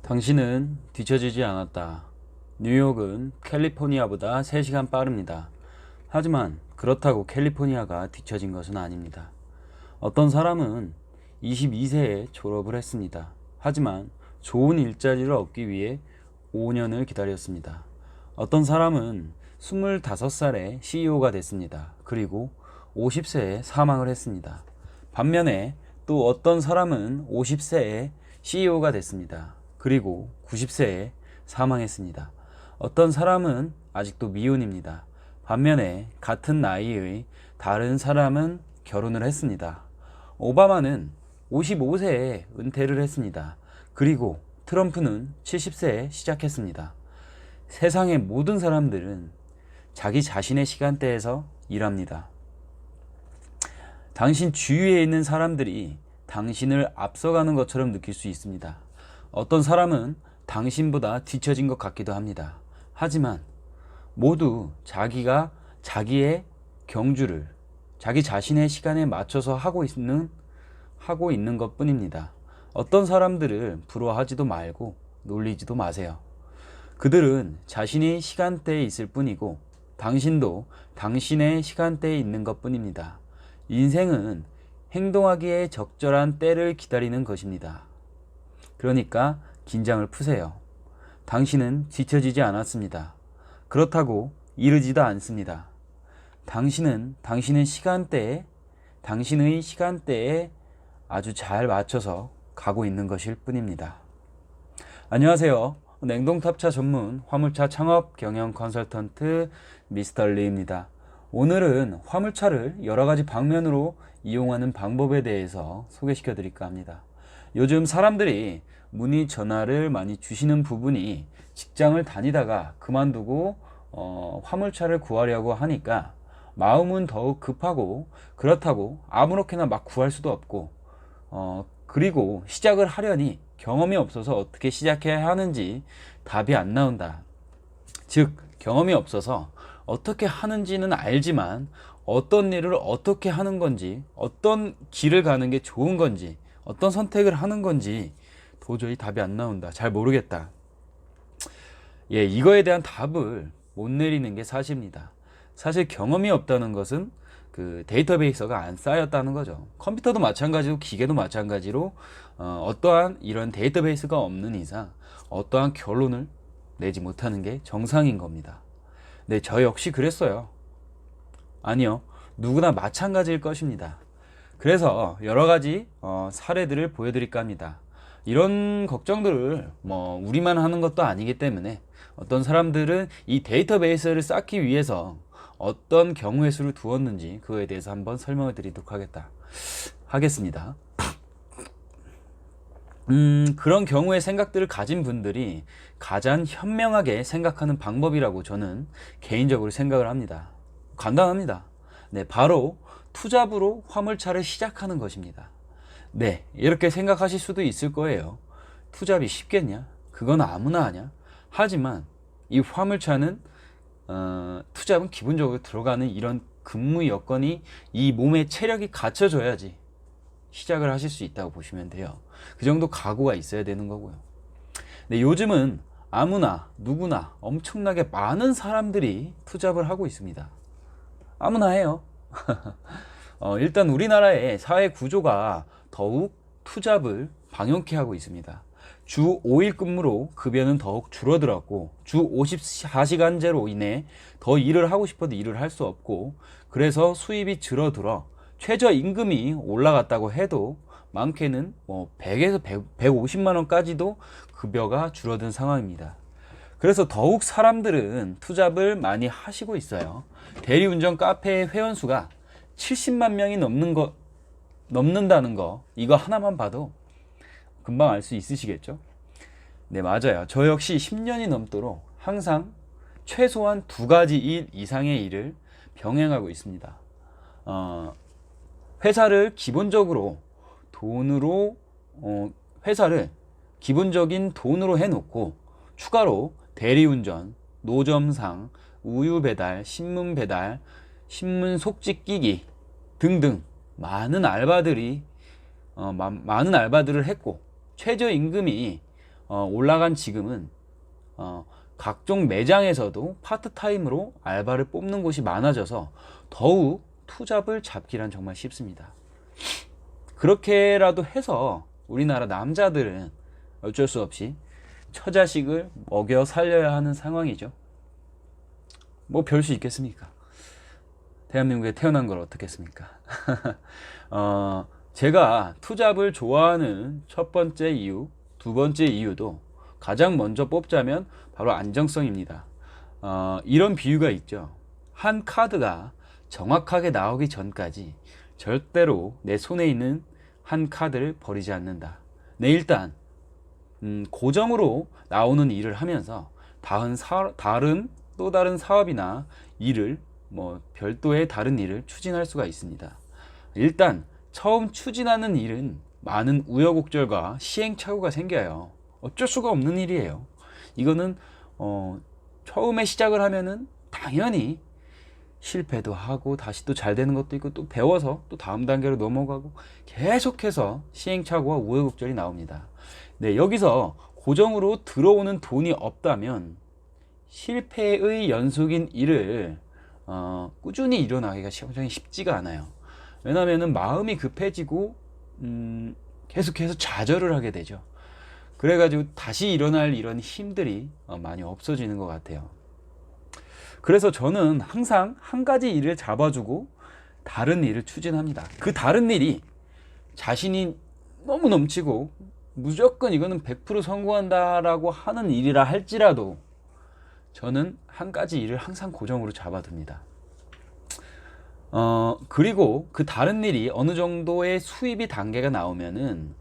당신은 뒤처지지 않았다. 뉴욕은 캘리포니아보다 3시간 빠릅니다. 하지만 그렇다고 캘리포니아가 뒤처진 것은 아닙니다. 어떤 사람은 22세에 졸업을 했습니다. 하지만 좋은 일자리를 얻기 위해 5년을 기다렸습니다. 어떤 사람은 25살에 CEO가 됐습니다. 그리고 50세에 사망을 했습니다. 반면에 또 어떤 사람은 50세에 CEO가 됐습니다. 그리고 90세에 사망했습니다. 어떤 사람은 아직도 미혼입니다. 반면에 같은 나이의 다른 사람은 결혼을 했습니다. 오바마는 55세에 은퇴를 했습니다. 그리고 트럼프는 70세에 시작했습니다. 세상의 모든 사람들은 자기 자신의 시간대에서 일합니다. 당신 주위에 있는 사람들이 당신을 앞서가는 것처럼 느낄 수 있습니다. 어떤 사람은 당신보다 뒤처진 것 같기도 합니다. 하지만 모두 자기가 자기의 경주를 자기 자신의 시간에 맞춰서 하고 있는 것 뿐입니다. 어떤 사람들을 부러워하지도 말고 놀리지도 마세요. 그들은 자신이 시간대에 있을 뿐이고 당신도 당신의 시간대에 있는 것 뿐입니다. 인생은 행동하기에 적절한 때를 기다리는 것입니다. 그러니까 긴장을 푸세요. 당신은 뒤처지지 않았습니다. 그렇다고 이르지도 않습니다. 당신은 당신의 시간대에 아주 잘 맞춰서 가고 있는 것일 뿐입니다. 안녕하세요. 냉동탑차 전문 화물차 창업 경영 컨설턴트 미스터 리입니다. 오늘은 화물차를 여러 가지 방면으로 이용하는 방법에 대해서 소개시켜 드릴까 합니다. 요즘 사람들이 문의 전화를 많이 주시는 부분이 직장을 다니다가 그만두고 화물차를 구하려고 하니까 마음은 더욱 급하고 그렇다고 아무렇게나 막 구할 수도 없고 그리고 시작을 하려니 경험이 없어서 어떻게 시작해야 하는지 답이 안 나온다. 즉 경험이 없어서 어떻게 하는지는 알지만 어떤 일을 어떻게 하는 건지 어떤 길을 가는 게 좋은 건지 어떤 선택을 하는 건지 도저히 답이 안 나온다. 잘 모르겠다. 이거에 대한 답을 못 내리는 게 사실입니다. 사실 경험이 없다는 것은 그 데이터베이스가 안 쌓였다는 거죠. 컴퓨터도 마찬가지로 기계도 마찬가지로 어떠한 이런 데이터베이스가 없는 이상 어떠한 결론을 내지 못하는 게 정상인 겁니다. 네, 저 역시 그랬어요. 아니요, 누구나 마찬가지일 것입니다. 그래서 여러 가지 사례들을 보여드릴까 합니다. 이런 걱정들을 우리만 하는 것도 아니기 때문에 어떤 사람들은 이 데이터베이스를 쌓기 위해서 어떤 경우의 수를 두었는지 그거에 대해서 한번 설명을 드리도록 하겠습니다. 그런 경우의 생각들을 가진 분들이 가장 현명하게 생각하는 방법이라고 저는 개인적으로 생각을 합니다. 간단합니다. 네, 바로 투잡으로 화물차를 시작하는 것입니다. 네, 이렇게 생각하실 수도 있을 거예요. 투잡이 쉽겠냐? 그건 아무나 하냐? 하지만 이 화물차는 투잡은 기본적으로 들어가는 이런 근무 여건이 이 몸의 체력이 갖춰져야지 시작을 하실 수 있다고 보시면 돼요. 그 정도 각오가 있어야 되는 거고요. 네, 요즘은 아무나 누구나 엄청나게 많은 사람들이 투잡을 하고 있습니다. 아무나 해요. 일단 우리나라의 사회 구조가 더욱 투잡을 방영케 하고 있습니다. 주 5일 근무로 급여는 더욱 줄어들었고 주 54시간제로 인해 더 일을 하고 싶어도 일을 할 수 없고 그래서 수입이 줄어들어 최저임금이 올라갔다고 해도 많게는 100에서 150만 원까지도 급여가 줄어든 상황입니다. 그래서 더욱 사람들은 투잡을 많이 하시고 있어요. 대리운전 카페의 회원수가 70만 명이 넘는다는 거 이거 하나만 봐도 금방 알 수 있으시겠죠? 네, 맞아요. 저 역시 10년이 넘도록 항상 최소한 2가지 일 이상의 일을 병행하고 있습니다. 회사를 기본적으로 기본적인 돈으로 해놓고 추가로 대리운전, 노점상, 우유 배달, 신문 배달, 신문 속지 끼기 등등 많은 알바들을 했고 최저임금이 올라간 지금은 각종 매장에서도 파트타임으로 알바를 뽑는 곳이 많아져서 더욱 투잡을 잡기란 정말 쉽습니다. 그렇게라도 해서 우리나라 남자들은 어쩔 수 없이 처자식을 먹여 살려야 하는 상황이죠. 뭐 별 수 있겠습니까? 대한민국에 태어난 걸 어떻겠습니까? 제가 투잡을 좋아하는 첫 번째 이유, 두 번째 이유도 가장 먼저 뽑자면 바로 안정성입니다. 이런 비유가 있죠. 한 카드가 정확하게 나오기 전까지 절대로 내 손에 있는 한 카드를 버리지 않는다. 네, 일단 고정으로 나오는 일을 하면서 또 다른 사업이나 일을 별도의 다른 일을 추진할 수가 있습니다. 일단 처음 추진하는 일은 많은 우여곡절과 시행착오가 생겨요. 어쩔 수가 없는 일이에요. 이거는 처음에 시작을 하면은 당연히 실패도 하고 다시 또 잘 되는 것도 있고 또 배워서 또 다음 단계로 넘어가고 계속해서 시행착오와 우여곡절이 나옵니다. 네, 여기서 고정으로 들어오는 돈이 없다면 실패의 연속인 일을 꾸준히 일어나기가 굉장히 쉽지가 않아요. 왜냐하면 마음이 급해지고 계속해서 좌절을 하게 되죠. 그래가지고 다시 일어날 이런 힘들이 많이 없어지는 것 같아요. 그래서 저는 항상 한 가지 일을 잡아주고 다른 일을 추진합니다. 그 다른 일이 자신이 너무 넘치고 무조건 이거는 100% 성공한다라고 하는 일이라 할지라도 저는 한 가지 일을 항상 고정으로 잡아둡니다. 그리고 그 다른 일이 어느 정도의 수입이 단계가 나오면은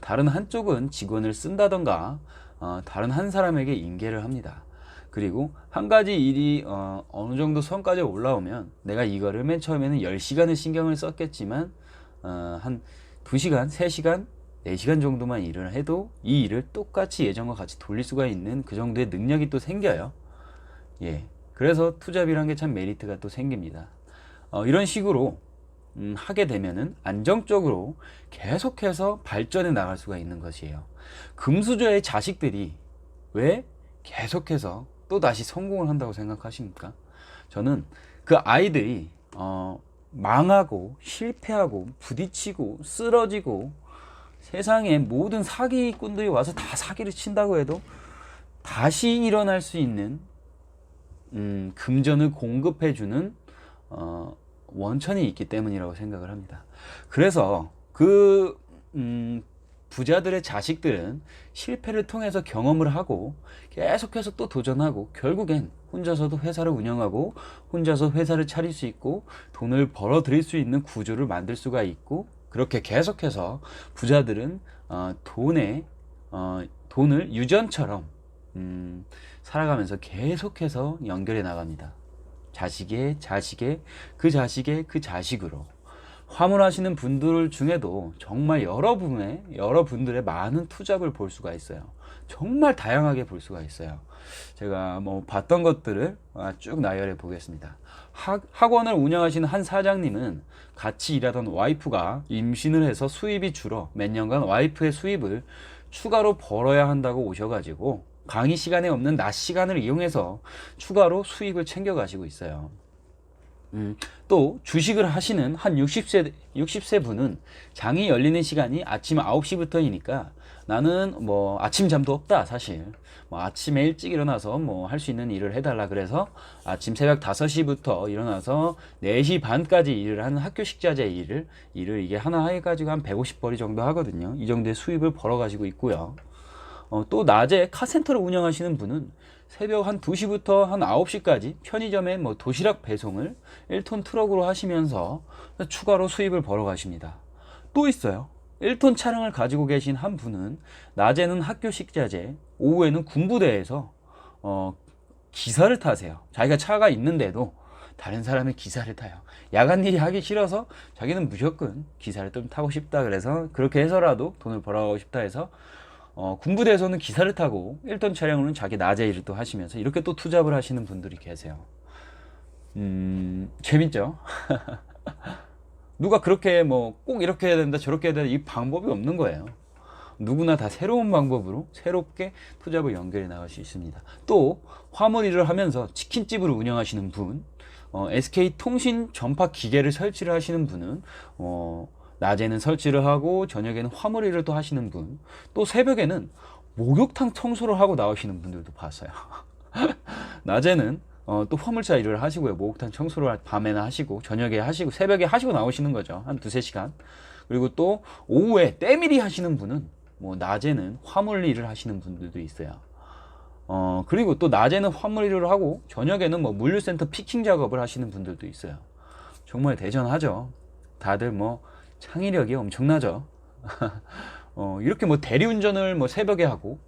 다른 한쪽은 직원을 쓴다던가 다른 한 사람에게 인계를 합니다. 그리고 한 가지 일이 어느 정도 선까지 올라오면 내가 이거를 맨 처음에는 10시간을 신경을 썼겠지만 한 2시간, 3시간, 4시간 정도만 일을 해도 이 일을 똑같이 예전과 같이 돌릴 수가 있는 그 정도의 능력이 또 생겨요. 예. 그래서 투잡이란 게 참 메리트가 또 생깁니다. 이런 식으로 하게 되면은 안정적으로 계속해서 발전해 나갈 수가 있는 것이에요. 금수저의 자식들이 왜 계속해서 또 다시 성공을 한다고 생각하십니까? 저는 그 아이들이 망하고 실패하고 부딪히고 쓰러지고 세상에 모든 사기꾼들이 와서 다 사기를 친다고 해도 다시 일어날 수 있는 금전을 공급해주는 원천이 있기 때문이라고 생각을 합니다. 그래서 그 부자들의 자식들은 실패를 통해서 경험을 하고 계속해서 또 도전하고 결국엔 혼자서도 회사를 운영하고 혼자서 회사를 차릴 수 있고 돈을 벌어들일 수 있는 구조를 만들 수가 있고 그렇게 계속해서 부자들은 돈을 유전처럼 살아가면서 계속해서 연결해 나갑니다. 자식의 자식의 그 자식의 그 자식으로 화물하시는 분들 중에도 정말 여러분들의 많은 투잡을 볼 수가 있어요. 정말 다양하게 볼 수가 있어요. 제가 봤던 것들을 쭉 나열해 보겠습니다. 학원을 운영하시는 한 사장님은 같이 일하던 와이프가 임신을 해서 수입이 줄어 몇 년간 와이프의 수입을 추가로 벌어야 한다고 오셔가지고 강의 시간에 없는 낮 시간을 이용해서 추가로 수익을 챙겨 가시고 있어요. 또 주식을 하시는 한 60세 분은 장이 열리는 시간이 아침 9시부터이니까 나는 아침 잠도 없다 사실 아침에 일찍 일어나서 할 수 있는 일을 해달라 그래서 아침 새벽 5시부터 일어나서 4시 반까지 일을 하는 학교 식자재 일을 이게 하나 해가지고 한 150벌이 정도 하거든요. 이 정도의 수입을 벌어 가지고 있고요. 또 낮에 카센터를 운영하시는 분은 새벽 한 2시부터 한 9시까지 편의점에 도시락 배송을 1톤 트럭으로 하시면서 추가로 수입을 벌어 가십니다. 또 있어요. 1톤 차량을 가지고 계신 한 분은 낮에는 학교 식자재, 오후에는 군부대에서 기사를 타세요. 자기가 차가 있는데도 다른 사람의 기사를 타요. 야간 일이 하기 싫어서 자기는 무조건 기사를 좀 타고 싶다 그래서 그렇게 해서라도 돈을 벌어가고 싶다 해서 군부대에서는 기사를 타고 1톤 차량으로는 자기 낮에 일을 또 하시면서 이렇게 또 투잡을 하시는 분들이 계세요. 재밌죠? 누가 그렇게 꼭 이렇게 해야 된다 저렇게 해야 된다 이 방법이 없는 거예요. 누구나 다 새로운 방법으로 새롭게 투잡을 연결해 나갈 수 있습니다. 또 화물 일을 하면서 치킨집을 운영하시는 분, SK통신 전파 기계를 설치를 하시는 분은 낮에는 설치를 하고 저녁에는 화물 일을 또 하시는 분, 또 새벽에는 목욕탕 청소를 하고 나오시는 분들도 봤어요. 낮에는 또 화물차 일을 하시고요. 목욕탕 청소를 밤에는 하시고 저녁에 하시고 새벽에 하시고 나오시는 거죠. 한 두세 시간. 그리고 또 오후에 때밀이 하시는 분은 뭐 낮에는 화물 일을 하시는 분들도 있어요. 그리고 또 낮에는 화물 일을 하고 저녁에는 뭐 물류센터 피킹 작업을 하시는 분들도 있어요. 정말 대전하죠. 다들 뭐 창의력이 엄청나죠. 이렇게 뭐 대리운전을 뭐 새벽에 하고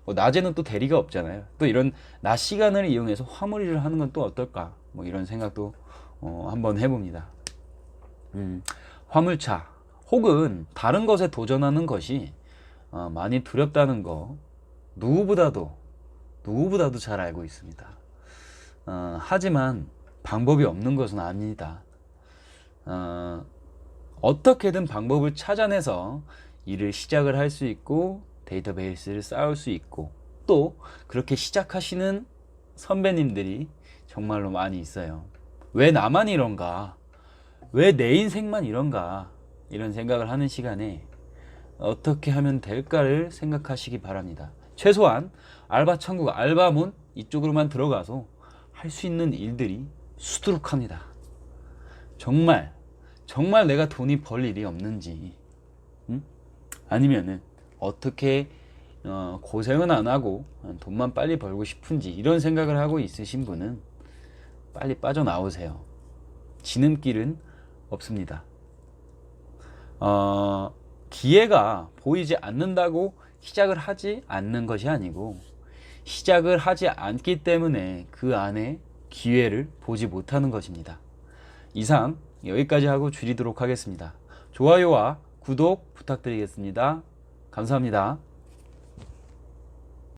뭐 낮에는 또 대리가 없잖아요. 또 이런 낮 시간을 이용해서 화물 일을 하는 건 또 어떨까? 뭐 이런 생각도 한번 해봅니다. 화물차 혹은 다른 것에 도전하는 것이 많이 두렵다는 거 누구보다도 잘 알고 있습니다. 하지만 방법이 없는 것은 아닙니다. 어떻게든 방법을 찾아내서 일을 시작을 할 수 있고 데이터베이스를 쌓을 수 있고 또 그렇게 시작하시는 선배님들이 정말로 많이 있어요. 왜 나만 이런가? 왜 내 인생만 이런가? 이런 생각을 하는 시간에 어떻게 하면 될까를 생각하시기 바랍니다. 최소한 알바천국, 알바문 이쪽으로만 들어가서 할 수 있는 일들이 수두룩합니다. 정말 내가 돈이 벌 일이 없는지, 아니면은 어떻게 고생은 안 하고 돈만 빨리 벌고 싶은지 이런 생각을 하고 있으신 분은 빨리 빠져나오세요. 지는 길은 없습니다. 기회가 보이지 않는다고 시작을 하지 않는 것이 아니고 시작을 하지 않기 때문에 그 안에 기회를 보지 못하는 것입니다. 이상 여기까지 하고 줄이도록 하겠습니다. 좋아요와 구독 부탁드리겠습니다. 감사합니다.